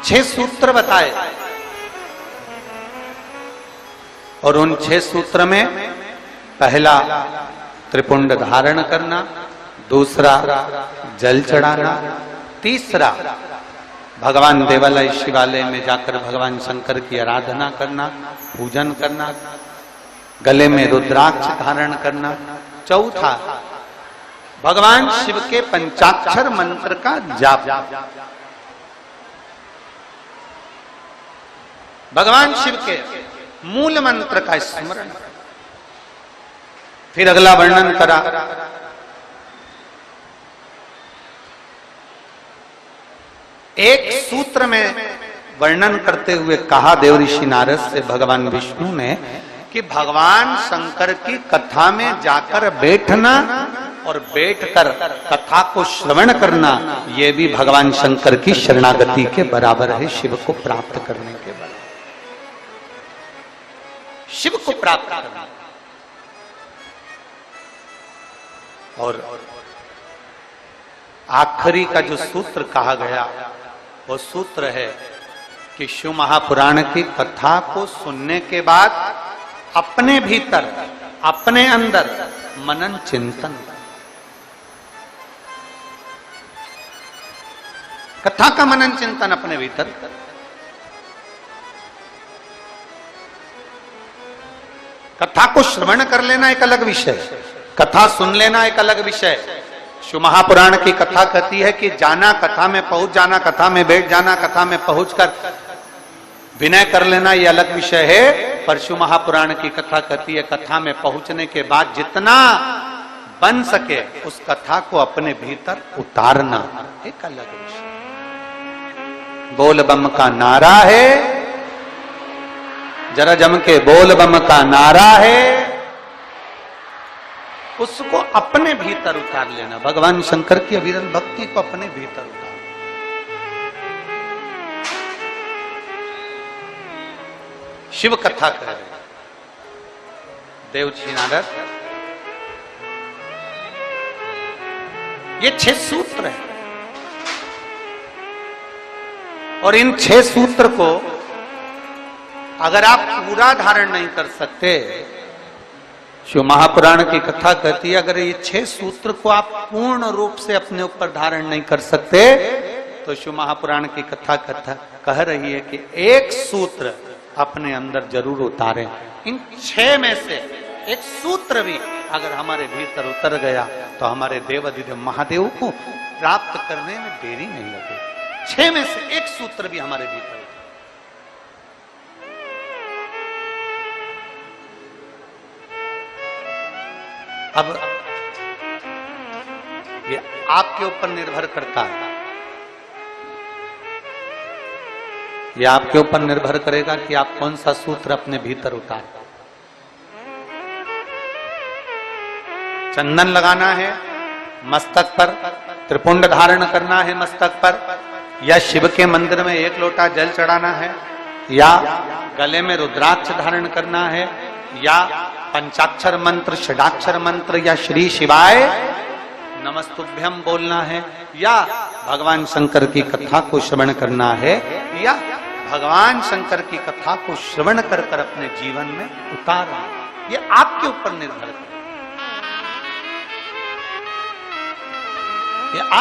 6 सूत्र बताए और उन 6 सूत्र में पहला त्रिपुंड धारण करना, दूसरा जल चढ़ाना, तीसरा भगवान देवालय शिवालय में जाकर भगवान शंकर की आराधना करना, पूजन करना, गले में रुद्राक्ष धारण करना, चौथा भगवान शिव के पंचाक्षर मंत्र का जाप, भगवान शिव के मूल मंत्र का स्मरण। फिर अगला वर्णन करा एक सूत्र में वर्णन करते हुए कहा देव ऋषि नारद से भगवान विष्णु ने कि भगवान शंकर की कथा में जाकर बैठना और बैठकर कथा को श्रवण करना, यह भी भगवान शंकर की शरणागति के बराबर है, शिव को प्राप्त करने के बराबर। शिव को प्राप्त करना। और आखिरी का जो सूत्र कहा गया वो सूत्र है कि शिव महापुराण की कथा को सुनने के बाद अपने भीतर, अपने अंदर मनन चिंतन, कथा का मनन चिंतन अपने भीतर। कथा को श्रवण कर लेना एक अलग विषय, कथा सुन लेना एक अलग विषय। शिव महापुराण की कथा कहती है कि जाना, कथा में पहुंच जाना, कथा में बैठ जाना, कथा में पहुंचकर विनय कर लेना, यह अलग विषय है। पर शिव महापुराण की कथा कहती है कथा में पहुंचने के बाद जितना बन सके उस कथा को अपने भीतर उतारना एक अलग विषय। बोल बम का नारा है, जरा जम के बोल बम का नारा है, उसको अपने भीतर उतार लेना। भगवान शंकर की अविरल भक्ति को अपने भीतर उतार। शिव कथा कह रहे देवजी नारद, ये 6 सूत्र है और इन 6 सूत्र को अगर आप पूरा धारण नहीं कर सकते, शिव महापुराण की कथा कहती है अगर ये 6 सूत्र को आप पूर्ण रूप से अपने ऊपर धारण नहीं कर सकते तो शिव महापुराण की कथा कह रही है कि एक सूत्र अपने अंदर जरूर उतारें। इन 6 में से एक सूत्र भी अगर हमारे भीतर उतर गया तो हमारे देवाधिदेव महादेव को प्राप्त करने में देरी नहीं लगे। 6 में से एक सूत्र भी हमारे भीतर। अब ये आपके ऊपर निर्भर करता है, ये आपके ऊपर निर्भर करेगा कि आप कौन सा सूत्र अपने भीतर उतार। चंदन लगाना है मस्तक पर, त्रिपुंड धारण करना है मस्तक पर, या शिव के मंदिर में 1 लोटा जल चढ़ाना है, या गले में रुद्राक्ष धारण करना है, या पंचाक्षर मंत्र, षडाक्षर मंत्र, या श्री शिवाय नमस्तुभ्यम बोलना है, या भगवान शंकर की कथा को श्रवण करना है, या भगवान शंकर की कथा को श्रवण कर कर अपने जीवन में उतारना। ये आपके ऊपर निर्भर है।